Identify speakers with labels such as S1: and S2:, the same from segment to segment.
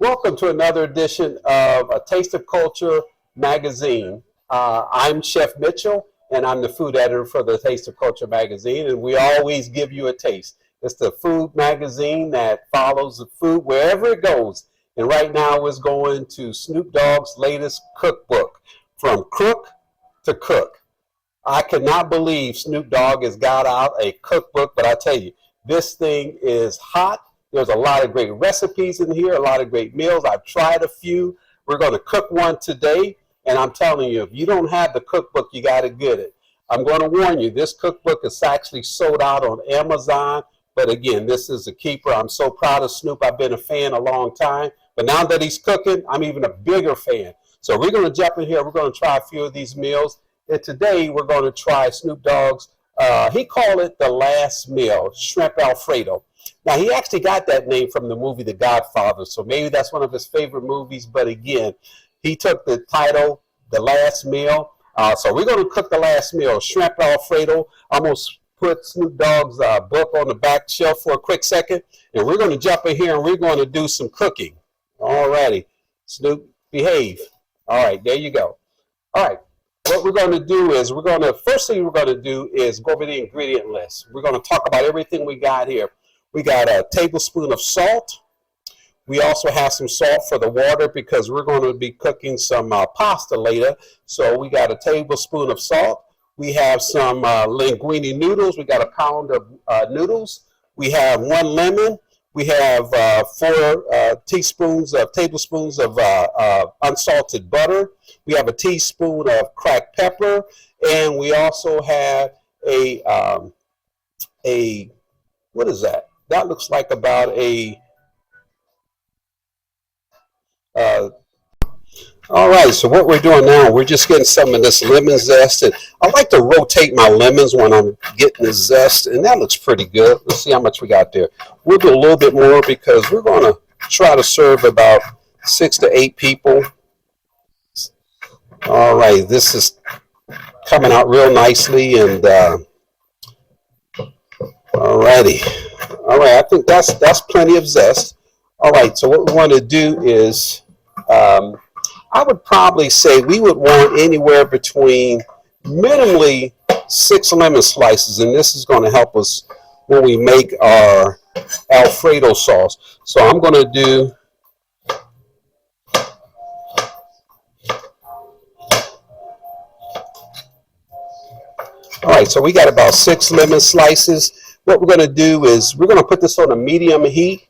S1: Welcome to another edition of A Taste of Culture magazine. I'm Chef Mitchell, and I'm the food editor for the Taste of Culture magazine, and we always give you a taste. It's the food magazine that follows the food wherever it goes. And right now it's going to Snoop Dogg's latest cookbook, From Crook to Cook. I cannot believe Snoop Dogg has got out a cookbook, but I tell you, this thing is hot. There's a lot of great recipes in here, a lot of great meals. I've tried a few. We're going to cook one today, and I'm telling you, if you don't have the cookbook, you got to get it. I'm going to warn you, this cookbook is actually sold out on Amazon, but again, this is a keeper. I'm so proud of Snoop. I've been a fan a long time, but now that he's cooking, I'm even a bigger fan. So we're going to jump in here. We're going to try a few of these meals, and today we're going to try Snoop Dogg's, he called it the last meal, shrimp Alfredo. Now, he actually got that name from the movie The Godfather, so maybe that's one of his favorite movies. But again, he took the title, The Last Meal. So we're going to cook the last meal, shrimp Alfredo. I'm going to put Snoop Dogg's book on the back shelf for a quick second, and we're going to jump in here and we're going to do some cooking. All righty. Snoop, behave. All right, there you go. All right. What we're going to do is first thing we're going to do is go over the ingredient list. We're going to talk about everything we got here. We got a tablespoon of salt. We also have some salt for the water because we're going to be cooking some pasta later. So we got a tablespoon of salt. We have some linguine noodles. We got a pound of noodles. We have 1 lemon. We have 4 tablespoons of unsalted butter. We have a teaspoon of cracked pepper, and we also have a what is that? That looks like about a. All right, so what we're doing now, we're just getting some of this lemon zest, and I like to rotate my lemons when I'm getting the zest, and that looks pretty good. Let's see how much we got there. We'll do a little bit more because we're going to try to serve about 6 to 8 people. All right, this is coming out real nicely, and all righty. All right, I think that's plenty of zest. All right, so what we want to do is, I would probably say we would want anywhere between minimally 6 lemon slices, and this is going to help us when we make our Alfredo sauce. So I'm going to do all right, so we got about 6 lemon slices. What we're going to do is we're going to put this on a medium heat.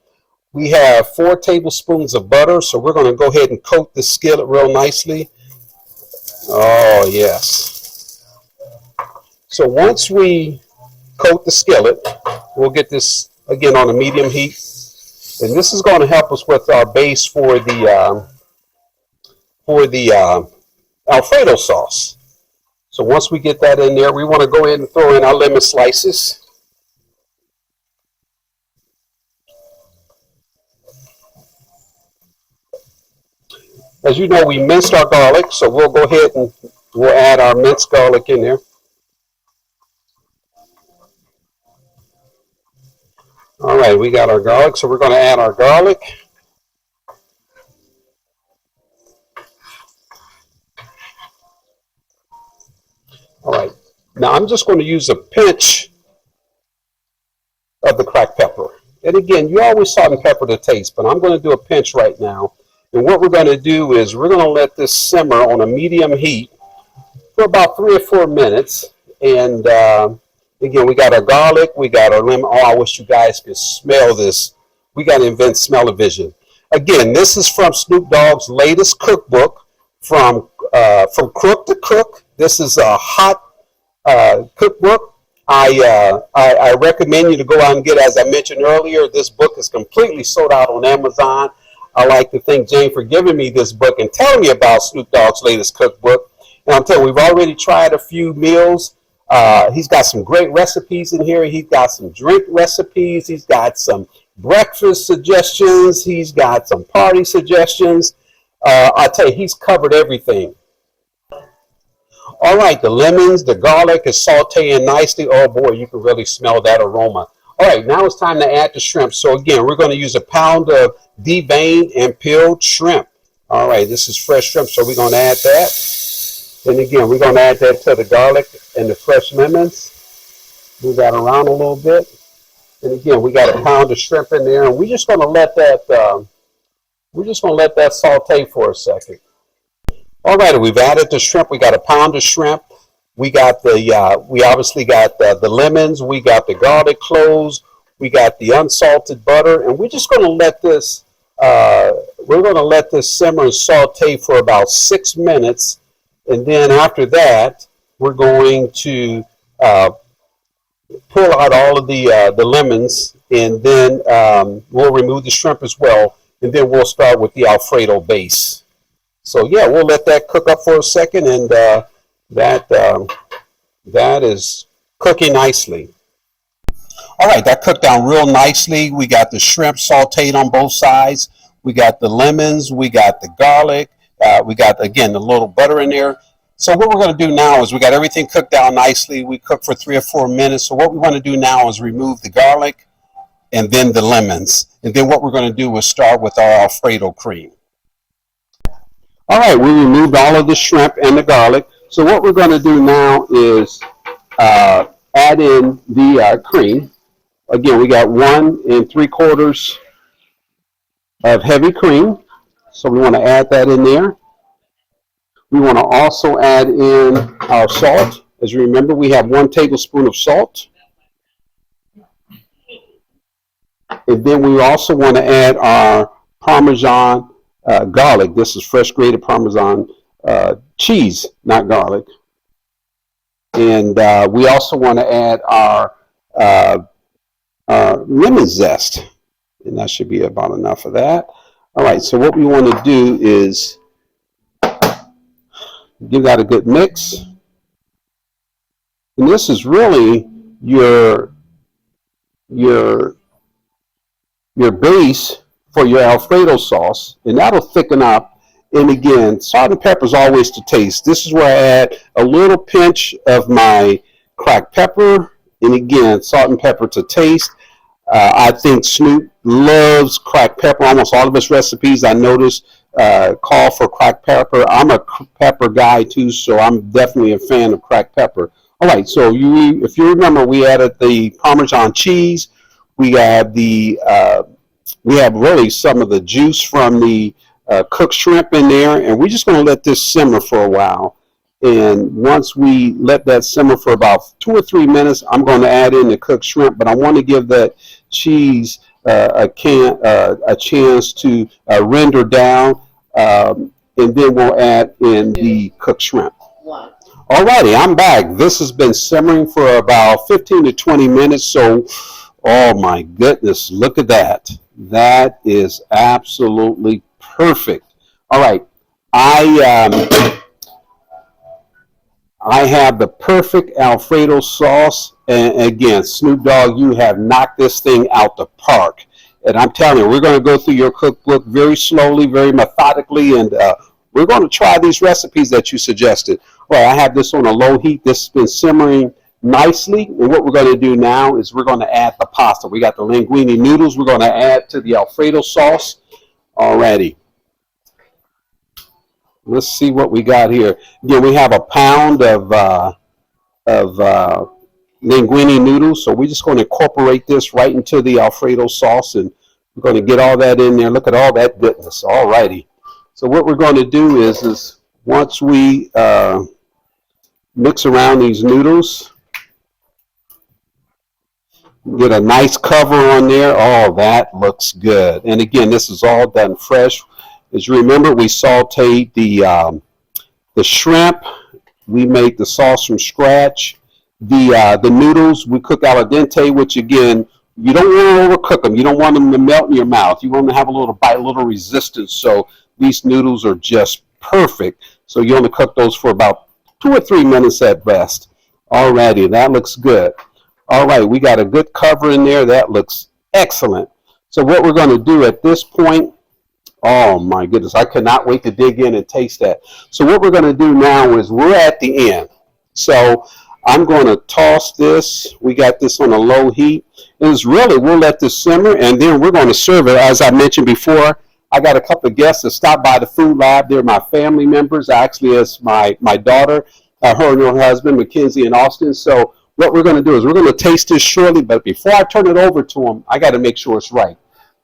S1: We have 4 tablespoons of butter, so we're going to go ahead and coat the skillet real nicely. Oh, yes. So once we coat the skillet, we'll get this, again, on a medium heat. And this is going to help us with our base for the Alfredo sauce. So once we get that in there, we want to go ahead and throw in our lemon slices. As you know, we minced our garlic, so we'll go ahead and we'll add our minced garlic in there. All right, we got our garlic, so we're going to add our garlic. All right, now I'm just going to use a pinch of the cracked pepper. And again, you always salt and pepper to taste, but I'm going to do a pinch right now. And what we're going to do is we're going to let this simmer on a medium heat for about 3 or 4 minutes. And again, we got our garlic, we got our lemon. Oh, I wish you guys could smell this. We got to invent smell-o-vision. Again, this is from Snoop Dogg's latest cookbook, From Crook to Cook. This is a hot cookbook. I recommend you to go out and get it. As I mentioned earlier, this book is completely sold out on Amazon. I like to thank Jane for giving me this book and telling me about Snoop Dogg's latest cookbook. And I'm telling you, we've already tried a few meals. He's got some great recipes in here. He's got some drink recipes. He's got some breakfast suggestions. He's got some party suggestions. I tell you, he's covered everything. All right, the lemons, the garlic is sauteing nicely. Oh boy, you can really smell that aroma. All right, now it's time to add the shrimp. So again, we're going to use a pound of deveined and peeled shrimp. All right, this is fresh shrimp, so we're going to add that. And again, we're going to add that to the garlic and the fresh lemons. Move that around a little bit. And again, we got a pound of shrimp in there, and we're just going to let that saute for a second. All right, we've added the shrimp. We got a pound of shrimp. We got we obviously got the lemons. We got the garlic cloves. We got the unsalted butter, and we're just going to let this simmer and saute for about 6 minutes, and then after that, we're going to pull out all of the lemons, and then we'll remove the shrimp as well, and then we'll start with the Alfredo base. So yeah, we'll let that cook up for a second, and that is cooking nicely. All right, that cooked down real nicely. We got the shrimp sauteed on both sides. We got the lemons. We got the garlic. We got, again, the little butter in there. So what we're going to do now is we got everything cooked down nicely. We cooked for 3 or 4 minutes. So what we want to do now is remove the garlic and then the lemons. And then what we're going to do is start with our Alfredo cream. All right, we removed all of the shrimp and the garlic. So what we're going to do now is add in the cream. Again, we got 1 3/4 of heavy cream. So we want to add that in there. We want to also add in our salt. As you remember, we have 1 tablespoon of salt. And then we also want to add our Parmesan garlic. This is fresh grated Parmesan cheese, not garlic. And we also want to add our lemon zest. And that should be about enough of that. All right, so what we want to do is give that a good mix. And this is really your base for your Alfredo sauce, and that'll thicken up. And again, salt and pepper is always to taste. This is where I add a little pinch of my cracked pepper, and again, salt and pepper to taste. I think Snoop loves cracked pepper. Almost all of his recipes, I noticed, call for cracked pepper. I'm a pepper guy too, so I'm definitely a fan of cracked pepper. All right, so if you remember, we added the Parmesan cheese. We have really some of the juice from the cooked shrimp in there, and we're just going to let this simmer for a while. And once we let that simmer for about 2 or 3 minutes, I'm going to add in the cooked shrimp, but I want to give that cheese a chance to render down, and then we'll add in the cooked shrimp. Alrighty, I'm back. This has been simmering for about 15 to 20 minutes, so oh my goodness, look at that. That is absolutely perfect. All right, I have the perfect Alfredo sauce, and again, Snoop Dogg, you have knocked this thing out the park. And I'm telling you, we're going to go through your cookbook very slowly, very methodically, and we're going to try these recipes that you suggested. Well, I have this on a low heat. This has been simmering nicely, and what we're going to do now is we're going to add the pasta. We got the linguine noodles we're going to add to the Alfredo sauce already. Let's see what we got here. Again, we have a pound of linguine noodles, so we're just going to incorporate this right into the Alfredo sauce, and we're going to get all that in there. Look at all that goodness. All righty. So what we're going to do is once we mix around these noodles, get a nice cover on there. Oh, that looks good. And again, this is all done fresh. As you remember, we sauteed the shrimp. We made the sauce from scratch. The noodles we cook al dente, which again, you don't want to overcook them. You don't want them to melt in your mouth. You want them to have a little bite, a little resistance. So these noodles are just perfect. So you only cook those for about 2 or 3 minutes at best. Alrighty, that looks good. All right, we got a good cover in there. That looks excellent. So what we're going to do at this point, oh my goodness, I cannot wait to dig in and taste that. So what we're going to do now is we're at the end. So I'm going to toss this. We got this on a low heat. It's really, we'll let this simmer, and then we're going to serve it. As I mentioned before, I got a couple of guests that stopped by the food lab. They're my family members. Actually, it's my daughter, her and her husband, Mackenzie and Austin. So what we're going to do is we're going to taste this shortly, but before I turn it over to them, I got to make sure it's right.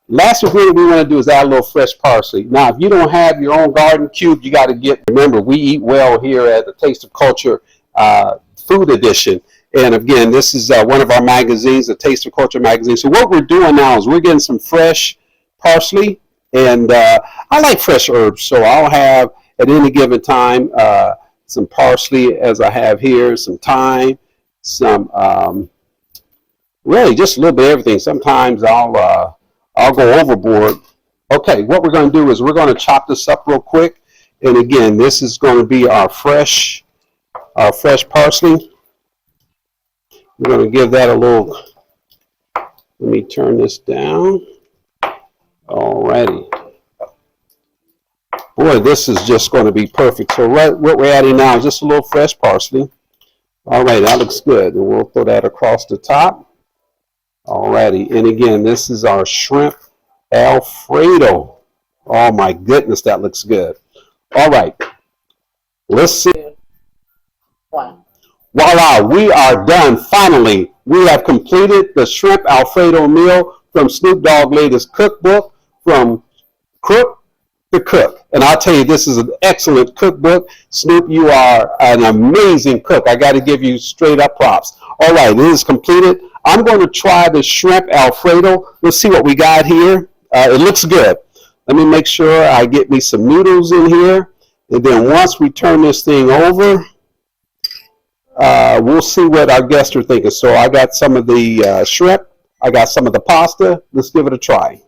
S1: Last ingredient we want to do is add a little fresh parsley. Now, if you don't have your own garden cube, you got to remember, we eat well here at the Taste of Culture Food Edition. And again, this is one of our magazines, the Taste of Culture magazine. So what we're doing now is we're getting some fresh parsley. And I like fresh herbs, so I'll have at any given time some parsley, as I have here, some thyme, some really just a little bit of everything. Sometimes I'll go overboard. Okay, what we're going to do is we're going to chop this up real quick. And again, this is going to be our fresh parsley. We're going to give that a little. Let me turn this down. Alrighty. Boy, this is just going to be perfect. So what we're adding now is just a little fresh parsley. All right, that looks good. And we'll throw that across the top. Alrighty. And again, this is our shrimp Alfredo. Oh my goodness, that looks good. All right. Let's see.
S2: One.
S1: Voila, we are done. Finally, we have completed the shrimp Alfredo meal from Snoop Dogg latest cookbook, From Crook to Cook. And I'll tell you, this is an excellent cookbook. Snoop, you are an amazing cook. I got to give you straight up props. All right, it is completed. I'm going to try the shrimp Alfredo. Let's see what we got here. It looks good. Let me make sure I get me some noodles in here. And then once we turn this thing over, we'll see what our guests are thinking. So I got some of the shrimp. I got some of the pasta. Let's give it a try.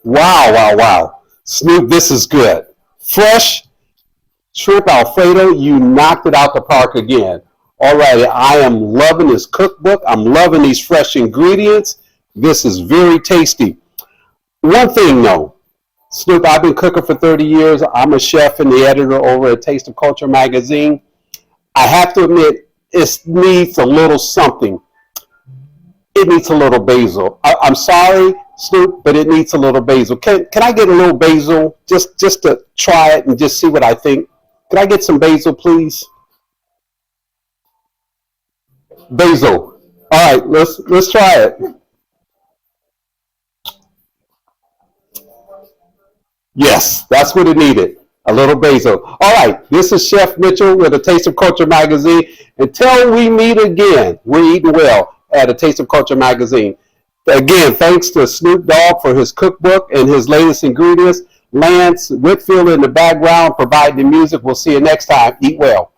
S1: Wow, wow, wow. Snoop, this is good. Fresh shrimp Alfredo, you knocked it out the park again. All right, I am loving this cookbook. I'm loving these fresh ingredients. This is very tasty. One thing though, Snoop, I've been cooking for 30 years. I'm a chef and the editor over at Taste of Culture magazine. I have to admit, it needs a little something. It needs a little basil. I'm sorry, Snoop, but it needs a little basil. Can I get a little basil just to try it and just see what I think? Can I get some basil, please? Basil. All right, let's try it. Yes, that's what it needed. A little basil. All right, this is Chef Mitchell with the Taste of Culture magazine. Until we meet again, we're eating well at a Taste of Culture magazine. Again, thanks to Snoop Dogg for his cookbook and his latest ingredients. Lance Whitfield in the background providing the music. We'll see you next time. Eat well.